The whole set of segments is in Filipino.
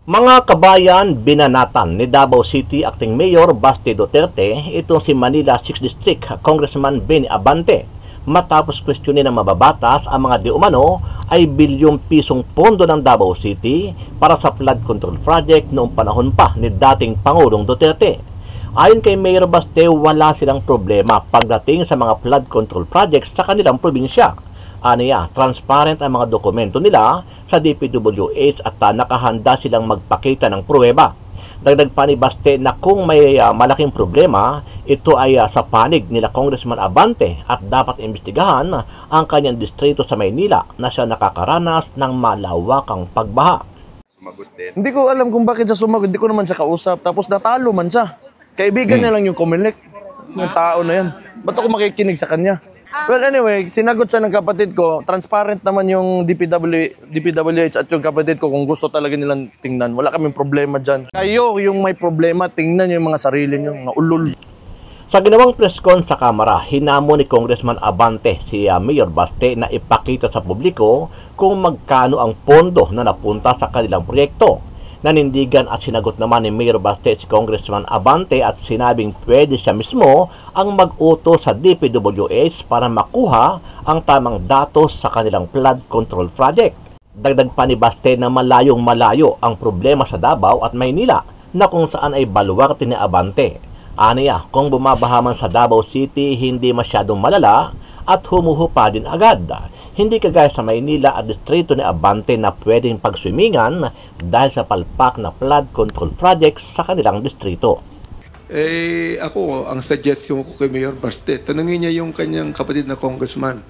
Mga kabayan, binanatan ni Davao City Acting Mayor Baste Duterte itong si Manila 6th District Congressman Benny Abante matapos kwestiyonin ng mababatas ang mga di umano ay bilyong pisong pondo ng Davao City para sa flood control project noong panahon pa ni dating Pangulong Duterte. Ayon kay Mayor Baste, wala silang problema pagdating sa mga flood control projects sa kanilang probinsya. Aniya, transparent ang mga dokumento nila sa DPWH at nakahanda silang magpakita ng pruweba. Dagdag pa ni Baste na kung may malaking problema, ito ay sa panig nila Congressman Abante at dapat imbestigahan ang kanyang distrito sa Maynila na siya nakakaranas ng malawakang pagbaha. Sumagot din. Hindi ko alam kung bakit siya sumagot, hindi ko naman siya kausap. Tapos natalo man siya. Kaibigan niya lang yung Comelec, yung tao na yan. Ba't ako makikinig sa kanya? Well, anyway, sinagot siya ng kapatid ko. Transparent naman yung DPWH at yung kapatid ko kung gusto talaga nilang tingnan. Wala kaming problema dyan. Kayo yung may problema, tingnan yung mga sarili nyo, mga ulol. Sa ginawang press con sa Kamara, hinamo ni Congressman Abante si Mayor Baste na ipakita sa publiko kung magkano ang pondo na napunta sa kanilang proyekto. Nanindigan at sinagot naman ni Mayor Baste si Congressman Abante at sinabing pwede siya mismo ang mag-utos sa DPWH para makuha ang tamang datos sa kanilang flood control project. Dagdag pa ni Baste na malayong malayo ang problema sa Davao at Maynila na kung saan ay baluarte ni Abante. Aniya, kung bumabaha man sa Davao City, hindi masyadong malala at humuhupa din agad. Hindi kagaya sa Maynila at distrito ni Abante na pwedeng pagswimingan dahil sa palpak na flood control projects sa kanilang distrito. Ako, ang suggestion ko kay Mayor Baste, tanungin niya yung kanyang kapatid na congressman,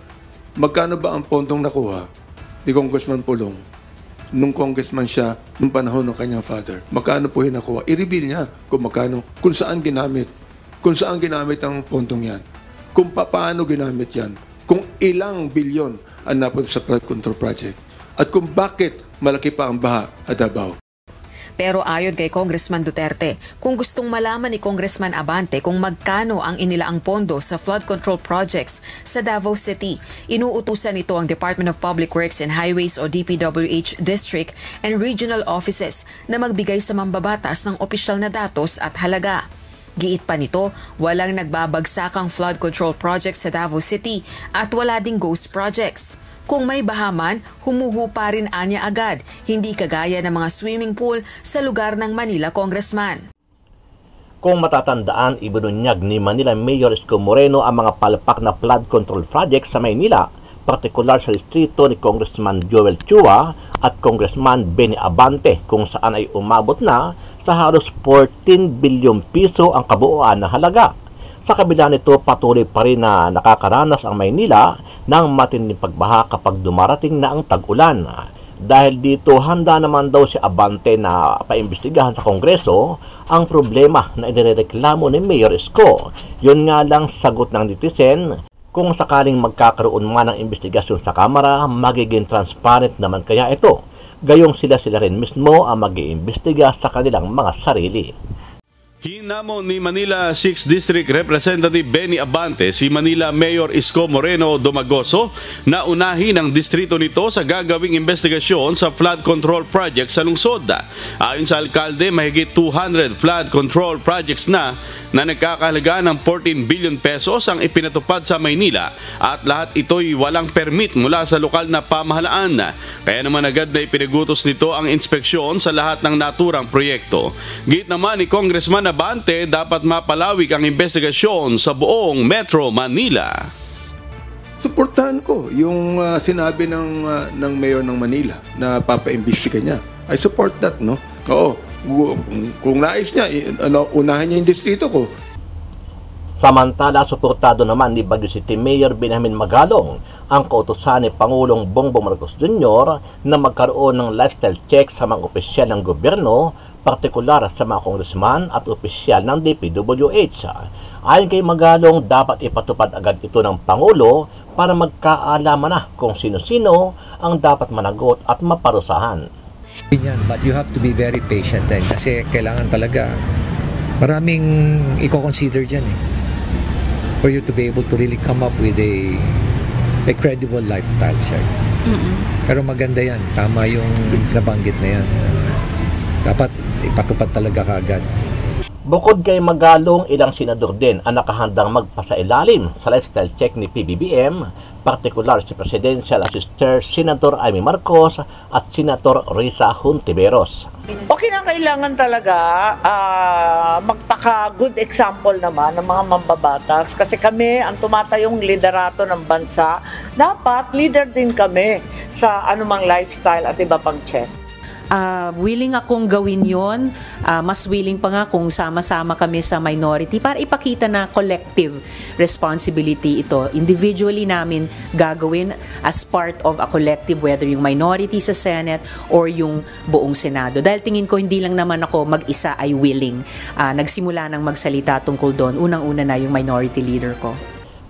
magkano ba ang pondong nakuha ni Congressman Pulong nung congressman siya nung panahon ng kanyang father? Magkano po yung nakuha? I-reveal niya kung magkano, kung saan ginamit ang pondong yan, kung paano ginamit yan, kung ilang bilyon ang napunta sa flood control project at kung bakit malaki pa ang baha at Davao. Pero ayon kay Congressman Duterte, kung gustong malaman ni Congressman Abante kung magkano ang inilaang pondo sa flood control projects sa Davao City, inuutusan nito ang Department of Public Works and Highways o DPWH District and Regional Offices na magbigay sa mambabatas ng opisyal na datos at halaga. Giit pa nito, walang nagbabagsakang flood control projects sa Davao City at wala ding ghost projects. Kung may bahaman, humuhupa rin anya agad, hindi kagaya ng mga swimming pool sa lugar ng Manila Congressman. Kung matatandaan, ibinunyag ni Manila Mayor Isko Moreno ang mga palpak na flood control projects sa Maynila, partikular sa distrito ni Congressman Joel Chua at Congressman Benny Abante kung saan ay umabot na sa halos 14 bilyong piso ang kabuuan na halaga. Sa kabila nito, patuloy pa rin na nakakaranas ang Maynila ng matinding pagbaha kapag dumarating na ang tag-ulan. Dahil dito, handa naman daw si Abante na paimbestigahan sa Kongreso ang problema na inireklamo ni Mayor Isko. Yun nga lang sagot ng netizen, kung sakaling magkakaroon man ng investigasyon sa Kamara, magiging transparent naman kaya ito. Gayong sila rin mismo ang mag-iimbestiga sa kanilang mga sarili. Hinamon ni Manila 6th District Representative Benny Abante si Manila Mayor Isko Moreno Domagoso na unahin ang distrito nito sa gagawing investigasyon sa flood control project sa lungsod. Ayon sa alkalde, mahigit 200 flood control projects na nagkakahalaga ng 14 billion pesos ang ipinatupad sa Maynila at lahat ito'y walang permit mula sa lokal na pamahalaan. Kaya naman agad na ipinagutos nito ang inspeksyon sa lahat ng naturang proyekto. Git naman ni Congressman Abante, dapat mapalawig ang investigasyon sa buong Metro Manila. Suportahan ko yung sinabi ng Mayor ng Manila na papaimbestiga niya. I support that, no? Oo. Kung nais niya, unahin niya yung distrito ko. Samantala, suportado naman ni Baguio City Mayor Benjamin Magalong ang kautusan ni Pangulong Bongbong Marcos Jr. na magkaroon ng lifestyle check sa mga opisyal ng gobyerno, partikular sa mga kongresman at opisyal ng DPWH. Ayon kay Magalong, dapat ipatupad agad ito ng Pangulo para magkaalaman na kung sino-sino ang dapat managot at maparusahan. But you have to be very patient din kasi kailangan talaga maraming i-consider dyan for you to be able to really come up with a credible lifestyle check. Pero maganda yan, tama yung nabanggit na yan. Dapat ipatupad talaga kaagad. Bukod kay Magalong, ilang senador din ang nakahandang magpasailalim sa lifestyle check ni PBBM, partikular si Presidential Assistant Senator Amy Marcos at Senator Risa Hontiveros. Okay na, kailangan talaga magpaka-good example naman ng mga mambabatas kasi kami ang tumatayong liderato ng bansa. Dapat leader din kami sa anumang lifestyle at iba pang check. Willing akong gawin yon, mas willing pa nga kung sama-sama kami sa minority para ipakita na collective responsibility ito. Individually namin gagawin as part of a collective, whether yung minority sa Senate or yung buong Senado. Dahil tingin ko hindi lang naman ako mag-isa ay willing. Nagsimula nang magsalita tungkol doon. Unang-una na yung minority leader ko.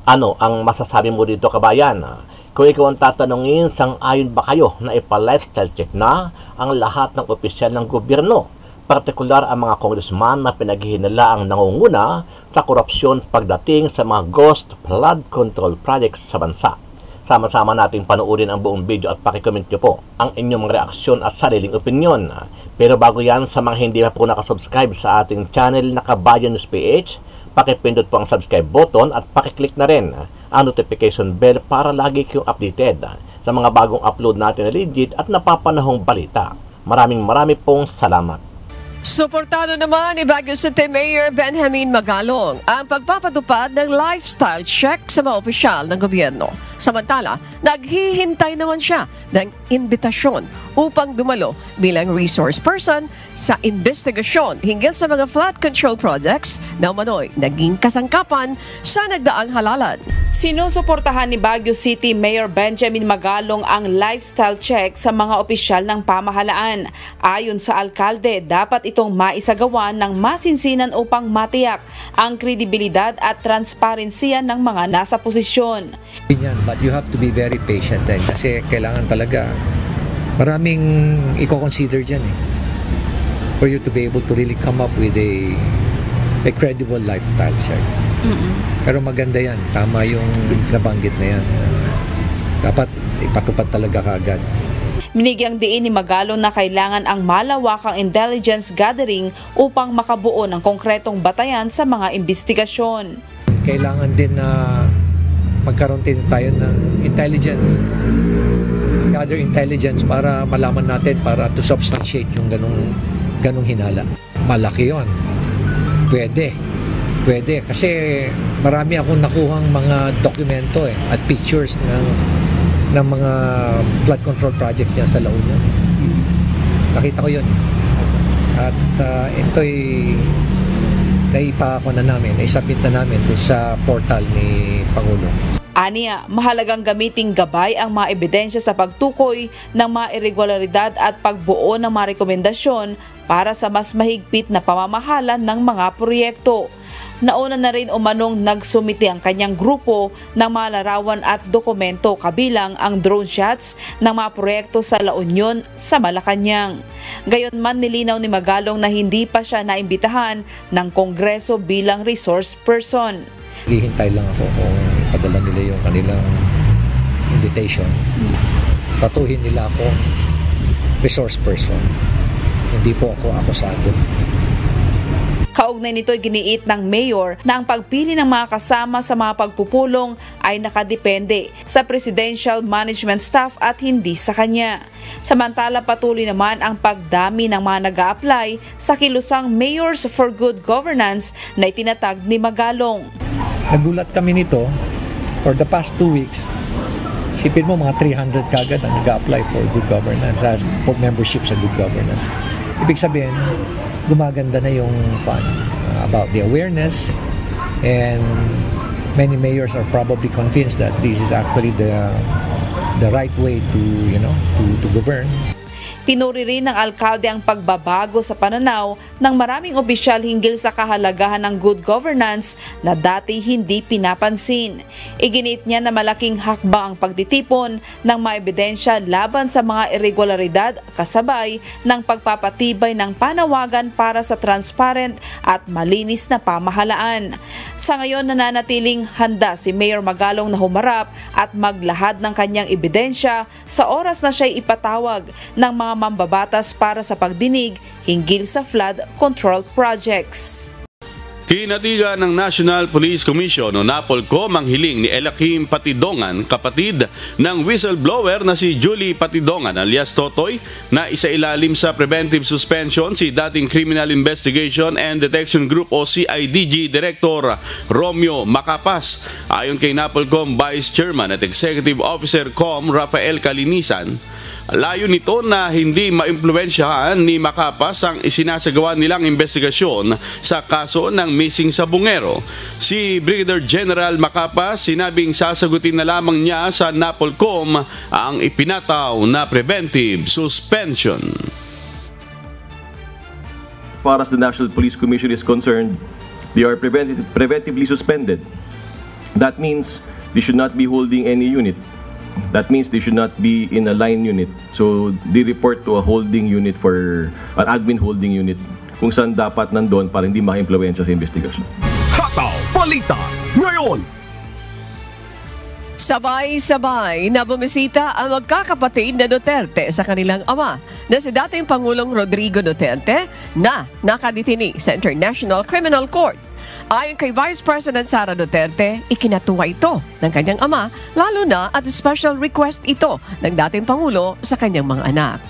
Ano ang masasabi mo dito, kabayan? Kung ikaw ang tatanungin, sang-ayon ba kayo na ipa-lifestyle check na ang lahat ng opisyal ng gobyerno, partikular ang mga congressman na pinaghihinala ang nangunguna sa korupsyon pagdating sa mga ghost flood control projects sa bansa? Sama-sama natin panoorin ang buong video at pakicomment nyo po ang inyong mga reaksyon at sariling opinyon. Pero bago yan, sa mga hindi pa po nakasubscribe sa ating channel na Kabayan News PH, pakipindot po ang subscribe button at pakiclick na rin ang notification bell para lagi kayong updated sa mga bagong upload natin na legit at napapanahong balita. Maraming pong salamat. Suportado naman ni Baguio City Mayor Benjamin Magalong ang pagpapatupad ng lifestyle check sa mga opisyal ng gobyerno. Samantala, naghihintay naman siya ng imbitasyon upang dumalo bilang resource person sa investigasyon hinggil sa mga flood control projects na umano'y naging kasangkapan sa nagdaang halalan. Sinusuportahan ni Baguio City Mayor Benjamin Magalong ang lifestyle check sa mga opisyal ng pamahalaan. Ayon sa alkalde, dapat itong maisagawa ng masinsinan upang matiyak ang kredibilidad at transparensiya ng mga nasa posisyon. But you have to be very patient din kasi kailangan talaga maraming i-consider dyan for you to be able to really come up with a credible lifestyle check. Pero maganda yan, tama yung nabanggit na yan. Dapat ipatupad talaga kaagad. Binigyang diin ni Magalong na kailangan ang malawakang intelligence gathering upang makabuo ng konkretong batayan sa mga investigasyon. Kailangan din na magkaroon din tayo ng intelligence, gather intelligence para malaman natin, para to substantiate yung ganong hinala. Malaki yun. Pwede kasi marami akong nakuhang mga dokumento at pictures ng mga flood control project niya sa La Union. Nakita ko yun. At ito'y naisubmit na namin sa portal ni Pangulo. Aniya, mahalagang gamiting gabay ang mga ebidensya sa pagtukoy ng mga irregularidad at pagbuo ng mga rekomendasyon para sa mas mahigpit na pamamahala ng mga proyekto. Nauna na rin umanong nagsumiti ang kanyang grupo ng mga larawan at dokumento kabilang ang drone shots ng mga proyekto sa La Union sa Malacanang. Gayunman, nilinaw ni Magalong na hindi pa siya naimbitahan ng Kongreso bilang resource person. Hihintay lang ako kung ipadala nila yung kanilang invitation. Tatuhin nila ako resource person. Hindi po ako akusado. Kaugnay nito'y giniit ng mayor na ang pagpili ng mga kasama sa mga pagpupulong ay nakadepende sa presidential management staff at hindi sa kanya. Samantala, patuloy naman ang pagdami ng mga nag-a-apply sa kilusang Mayors for Good Governance na itinatag ni Magalong. Nagulat kami nito for the past 2 weeks. Sipin mo mga 300 kagad ang nag-a-apply for good governance, for membership sa good governance. Ibig sabihin, gumaganda na yung about the awareness, and many mayors are probably convinced that this is actually the right way to govern. Pinuri rin ng alkalde ang pagbabago sa pananaw ng maraming opisyal hinggil sa kahalagahan ng good governance na dati hindi pinapansin. Iginit niya na malaking hakbang ang pagtitipon ng mga ebidensya laban sa mga irregularidad kasabay ng pagpapatibay ng panawagan para sa transparent at malinis na pamahalaan. Sa ngayon, nananatiling handa si Mayor Magalong na humarap at maglahad ng kanyang ebidensya sa oras na siya'y ipatawag ng mga mga mambabatas para sa pagdinig hinggil sa flood control projects. Kinatigan ng National Police Commission o NAPOLCOM ang hiling ni Elakim Patidongan, kapatid ng whistleblower na si Julie Patidongan alias Totoy, na isailalim sa preventive suspension si dating Criminal Investigation and Detection Group o CIDG Director Romeo Macapas. Ayon kay NAPOLCOM Vice Chairman at Executive Officer COM Rafael Calinisan, layo nito na hindi maimpluwensyahan ni Macapas ang isinasagawa nilang investigasyon sa kaso ng missing sa Bungero. Si Brigadier General Macapas sinabing sasagutin na lamang niya sa NAPOLCOM ang ipinataw na preventive suspension. As far as the National Police Commission is concerned, they are preventively suspended. That means they should not be holding any unit. That means they should not be in a line unit. So they report to a holding unit for an admin holding unit kung saan dapat nandoon para hindi maka-impluwensya sa investigasyon. Hataw Balita ngayon! Sabay-sabay na bumisita ang magkakapatid na Duterte sa kanilang ama na si dating Pangulong Rodrigo Duterte na nakadetini sa International Criminal Court. Ayon kay Vice President Sara Duterte, ikinatuwa ito ng kanyang ama, lalo na at special request ito ng dating Pangulo sa kanyang mga anak.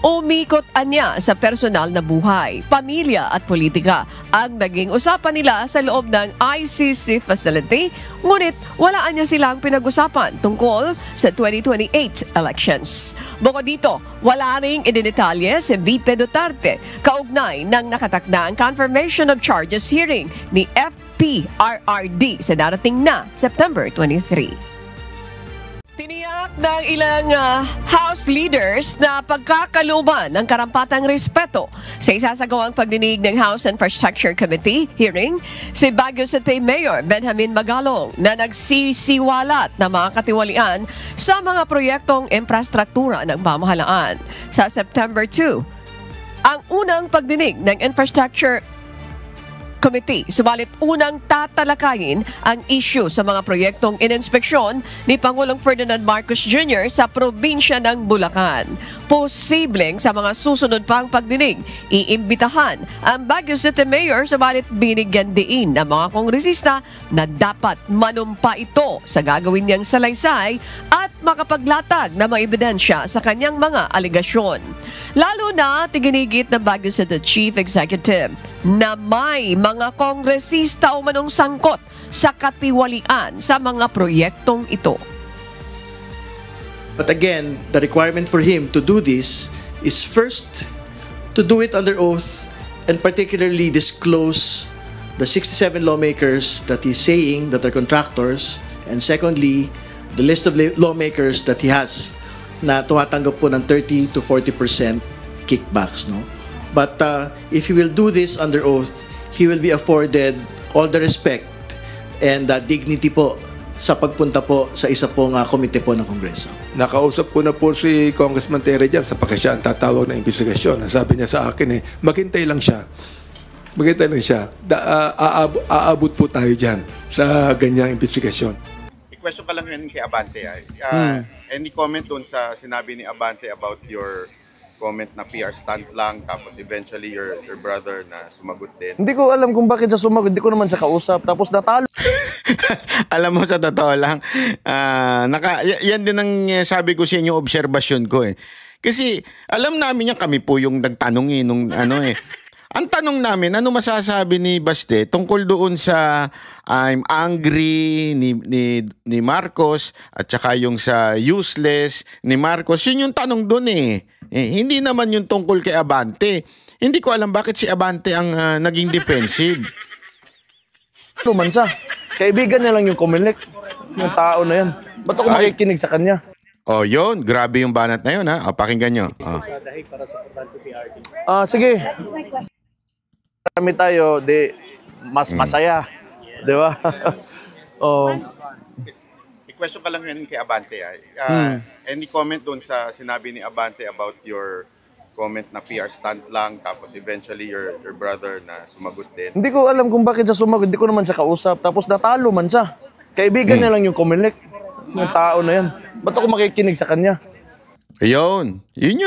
Umikot anya sa personal na buhay, pamilya at politika ang naging usapan nila sa loob ng ICC facility, ngunit walaan niya silang pinag-usapan tungkol sa 2028 elections. Bukod dito, wala ring idinetalye si VP Duterte kaugnay ng nakatakdang confirmation of charges hearing ni FPRRD sa darating na September 23. Tiniyak ng ilang House leaders na pagkakaluban ng karampatang respeto sa isasagawang pagdinig ng House Infrastructure Committee hearing si Baguio City Mayor Benjamin Magalong na nagsisiwalat na mga katiwalian sa mga proyektong infrastruktura ng pamahalaan. Sa September 2, ang unang pagdinig ng Infrastructure Committee, subalit unang tatalakayin ang issue sa mga proyektong ininspeksyon ni Pangulong Ferdinand Marcos Jr. sa probinsya ng Bulacan. Posibleng sa mga susunod pang pagdinig, iimbitahan ang Baguio City Mayor, subalit binigyan diin ng mga kongresista na dapat manumpa ito sa gagawin niyang salaysay at makapaglatag na mga ebidensya sa kanyang mga aligasyon. Lalo na tiginigit ng Baguio City Chief Executive na may mga kongresista o manong sangkot sa katiwalian sa mga proyektong ito. But again, the requirement for him to do this is first to do it under oath and particularly disclose the 67 lawmakers that he's saying that are contractors, and secondly, the list of lawmakers that he has na tumatanggap po ng 30 to 40% kickbacks, no? But if he will do this under oath, he will be afforded all the respect and dignity po sa pagpunta po sa isa pong komite po ng Kongreso. Nakausap ko na po si Congressman Terry dyan sa siya ang tatawag na investigasyon. Ang sabi niya sa akin maghintay lang siya. Maghintay lang siya. Aabot po tayo dyan sa ganyang investigasyon. I-question ka lang yun kay Abante. Any comment dun sa sinabi ni Abante about your comment na PR stunt lang, tapos eventually your brother na sumagot din? Hindi ko alam kung bakit siya sumagot, hindi ko naman siya kausap, tapos natalo. Alam mo, sa totoo lang, yan din ang sabi ko sa inyo, obserbasyon ko Kasi alam namin yan, kami po yung nagtanong nung Ang tanong namin, ano masasabi ni Baste tungkol doon sa I'm angry ni Marcos at saka yung sa useless ni Marcos. Yun yung tanong doon hindi naman yung tungkol kay Abante. Hindi ko alam bakit si Abante ang naging defensive. Man siya. Kaibigan niya lang yung Comelec. Yung tao na yan. Ba't ako makikinig sa kanya? Oh, yun. Grabe yung banat na yun, ha? O, pakinggan nyo. Sige. Marami tayo, mas masaya. Di ba? I-question ka lang yun kay Abante. Any comment dun sa sinabi ni Abante about your comment na PR stunt lang, tapos eventually your brother na sumagot din? Hindi ko alam kung bakit siya sumagot, hindi ko naman siya kausap. Tapos natalo man siya. Kaibigan niya lang yung Comelec. Yung tao na yan. Ba't ako makikinig sa kanya? Ayun. Yun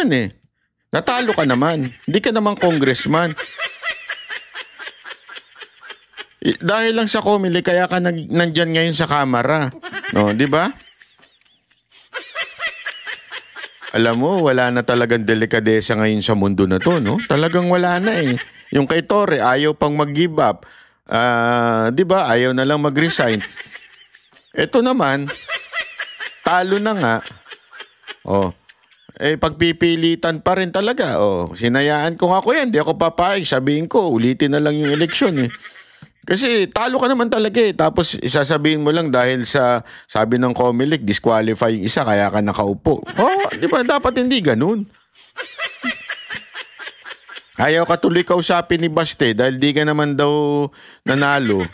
Natalo ka naman. Hindi ka naman congressman. Dahil lang sa Comelec, kaya ka nandyan ngayon sa kamera. No, di ba? Alam mo, wala na talagang delikadesa ngayon sa mundo na to, no? Talagang wala na eh. Yung kay Torre, ayaw pang mag-give up. Di ba? Ayaw na lang mag-resign. Ito naman, talo na nga. Pagpipilitan pa rin talaga. Sinayaan ko ako yan, di ako papayag. Sabihin ko, ulitin na lang yung eleksyon eh. Kasi talo ka naman talaga eh. Tapos isasabihin mo lang dahil sa sabi ng Comelec, disqualify yung isa kaya ka nakaupo. Di ba? Dapat hindi ganun. Ayaw ka tuloy kausapin ni Baste dahil di ka naman daw nanalo.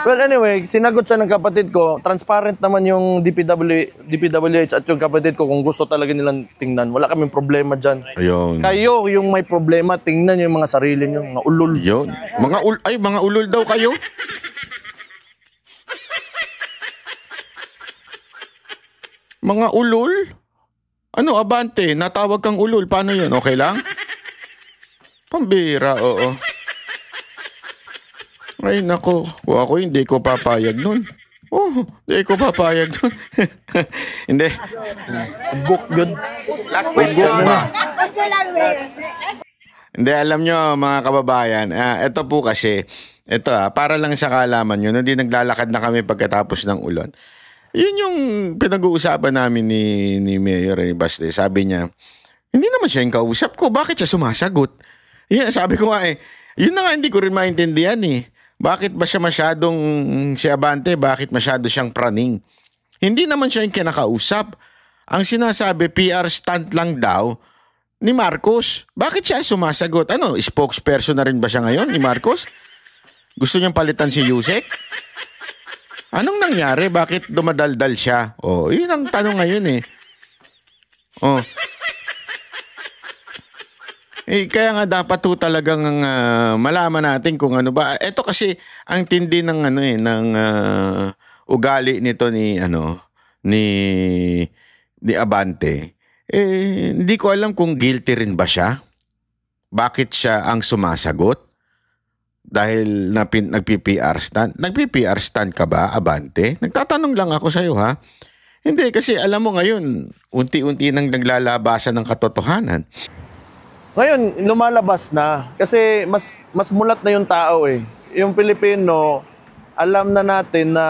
Well, anyway, sinagot siya ng kapatid ko. Transparent naman yung DPWH at yung kapatid ko kung gusto talaga nilang tingnan. Wala kaming problema dyan. Ayun. Kayo, yung may problema, tingnan yung mga sarili nyo, mga ulol. Yun. Mga ulol daw kayo? Mga ulol? Ano, Abante? Natawag kang ulol. Paano yun? Okay lang? Pambira, oo. Ay, nako. Ako hindi ko papayag nun. Hindi ko papayag nun. Hindi. Book good. Last question ba? Hindi, alam nyo mga kababayan, ito po kasi, para lang sa kaalaman nyo, hindi naglalakad na kami pagkatapos ng ulan. Yun yung pinag-uusapan namin ni Mayor Baste. Sabi niya, hindi naman siya yung kausap ko. Bakit siya sumasagot? Yeah, sabi ko nga yun na nga hindi ko rin maintindihan eh. Bakit ba siya masyadong, si Abante, bakit masyado siyang praning? Hindi naman siya yung kinakausap. Ang sinasabi, PR stunt lang daw ni Marcos. Bakit siya sumasagot? Ano, spokesperson na rin ba siya ngayon ni Marcos? Gusto niyang palitan si Yusek? Anong nangyari? Bakit dumadaldal siya? Yun ang tanong ngayon eh. Kaya nga dapat to talagang malaman natin kung ano ba. Ito kasi ang tindi ng ng ugali nito ni Abante. Hindi ko alam kung guilty rin ba siya. Bakit siya ang sumasagot? Dahil nagpi-PR stand. Nagpi-PR stand ka ba, Abante? Nagtatanong lang ako sa iyo ha. Hindi kasi alam mo ngayon, unti-unti nang naglalabasan ng katotohanan. Ngayon, lumalabas na. Kasi mas mulat na yung tao eh. Yung Pilipino, alam na natin na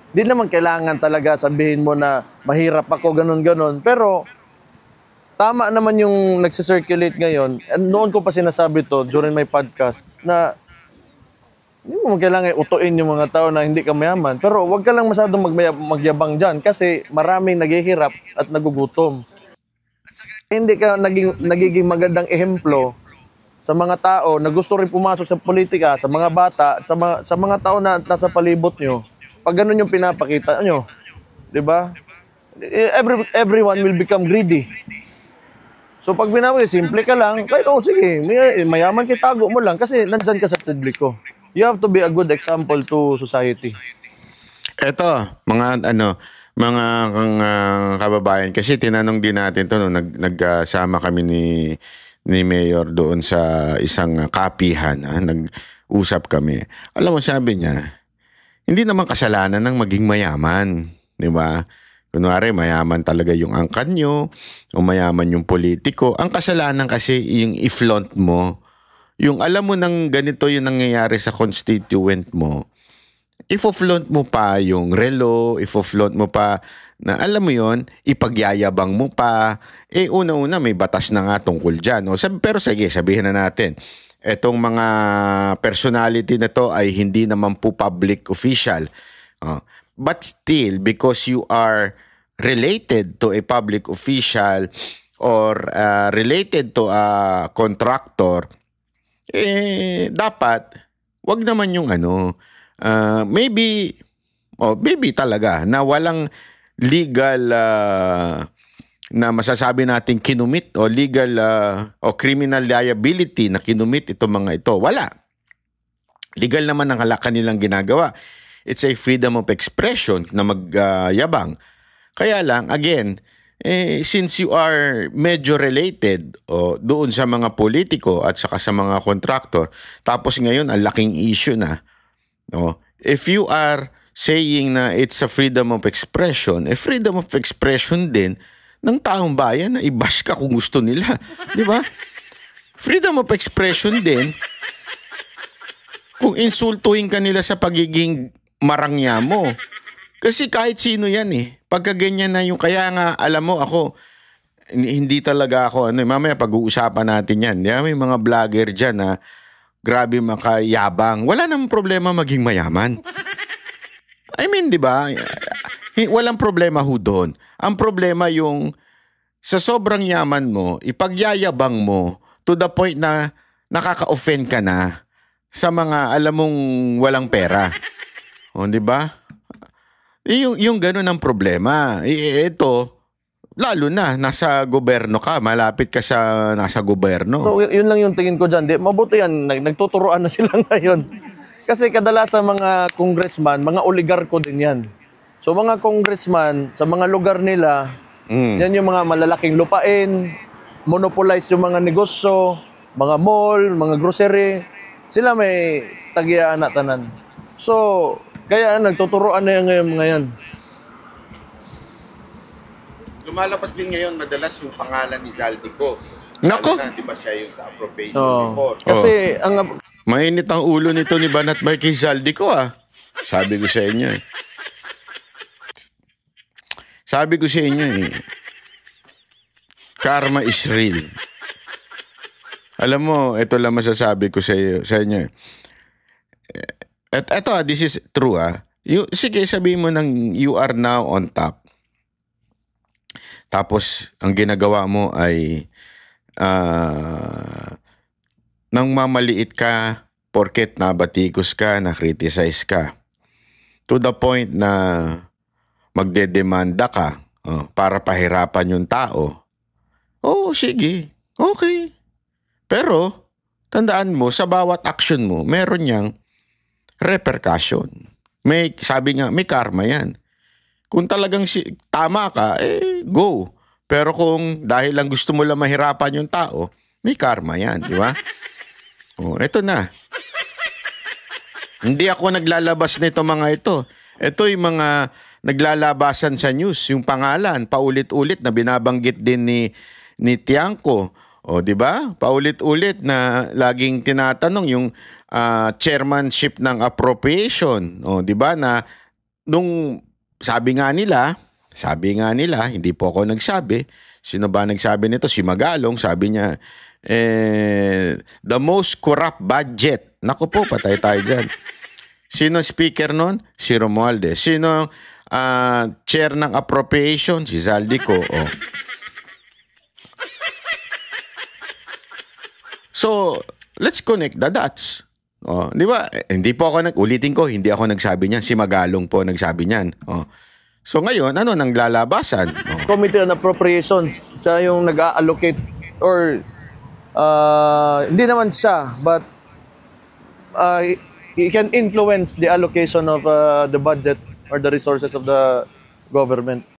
di naman kailangan talaga sabihin mo na mahirap ako, ganun-ganun. Pero tama naman yung nagsisirculate ngayon. And noon ko pa sinasabi to during my podcasts na hindi mo kailangan utuin yung mga tao na hindi ka mayaman. Pero wag ka lang masyadong magyabang dyan kasi maraming naghihirap at nagugutom. Hindi ka nagiging magandang ehemplo sa mga tao na gusto rin pumasok sa politika, sa mga bata, at sa mga tao na nasa palibot nyo. Pag ganun yung pinapakita nyo, di ba? Everyone will become greedy. So pag binawi, simple ka lang, kahit sige, mayaman kitago mo lang kasi nandyan ka sa publiko. You have to be a good example to society. Eto, mga kababayan, kasi tinanong din natin to nagsama kami ni Mayor doon sa isang kapihan, nag-usap kami. Alam mo, sabi niya, hindi naman kasalanan ng maging mayaman, di ba? Kunwari, mayaman talaga yung angkan nyo, o mayaman yung politiko. Ang kasalanan kasi yung i-flaunt mo. Yung alam mo nang ganito yung nangyayari sa constituent mo, ifo-flaunt mo pa yung relo, ifo-flaunt mo pa na alam mo yon, ipagyayabang mo pa. Una-una may batas na nga tungkol dyan. Pero sige, sabihin na natin, etong mga personality na to ay hindi naman po public official. But still, because you are related to a public official or related to a contractor, dapat wag naman yung maybe talaga na walang legal na masasabi natin kinumit o legal o criminal liability na kinumit itong mga ito. Wala. Legal naman ang kanilang ginagawa. It's a freedom of expression na magyabang. Kaya lang, again, since you are medyo related doon sa mga politiko at saka sa mga kontraktor, tapos ngayon ang laking issue na, if you are saying na it's a freedom of expression, freedom of expression din ng taong bayan na i-bash ka kung gusto nila. Di ba? Freedom of expression din kung insultuhin ka nila sa pagiging marangya mo. Kasi kahit sino yan pagka ganyan na yung, kaya nga alam mo ako, hindi talaga ako, mamaya pag-uusapan natin yan. May mga vlogger dyan na grabe makayabang. Wala namang problema maging mayaman. I mean, di ba? Walang problema ho doon. Ang problema yung sa sobrang yaman mo, ipagyayabang mo to the point na nakaka-offend ka na sa mga alam mong walang pera. Di ba? Yung gano'n ang problema. Ito, lalo na, nasa gobyerno ka, malapit ka sa nasa gobyerno. So, yun lang yung tingin ko dyan. Mabuti yan, nagtuturoan na sila ngayon. Kasi kadalasan mga congressman, mga oligarko din yan. So, mga congressman, sa mga lugar nila, yan yung mga malalaking lupain, monopolize yung mga negosyo, mga mall, mga grocery. Sila may tagiaan na tanan. So, kaya nagtuturoan na yan ngayon. Lumalabas din ngayon madalas yung pangalan ni Zaldico. Nako! Di ba siya yung sa appropriation before? Kasi ang mainit ang ulo nito ni Banat Mike Zaldico Sabi ko sa inyo Sabi ko sa inyo karma is real. Alam mo, ito lang masasabi ko sa inyo. Eto, this is true sige, sabihin mo nang you are now on top. Tapos, ang ginagawa mo ay nang mamaliit ka, porket nabatikos ka, na-criticize ka. To the point na magdedemanda ka para pahirapan yung tao. Sige. Okay. Pero, tandaan mo, sa bawat action mo, meron niyang repercussion. Sabi nga, may karma yan. Kung talagang tama ka, go. Pero kung dahil lang gusto mo lang mahirapan yung tao, may karma yan, di ba? Ito na. Hindi ako naglalabas nito mga ito. Ito yung mga naglalabasan sa news, yung pangalan, paulit-ulit na binabanggit din ni Tiangco. Di ba? Paulit-ulit na laging tinatanong yung chairmanship ng appropriation. Di ba? Na nung sabi nga nila, hindi po ako nagsabi. Sino ba nagsabi nito? Si Magalong, sabi niya, the most corrupt budget. Naku po, patay tayo dyan. Sino speaker nun? Si Romualdez. Sino chair ng appropriation? Si Zaldico. So, let's connect the dots. Di ba? Hindi po ako ulitin ko, hindi ako nagsabi niyan. Si Magalong po nagsabi niyan. So ngayon, ano nang lalabasan? Committee on Appropriations, siya yung nag-allocate or hindi naman siya, but he can influence the allocation of the budget or the resources of the government.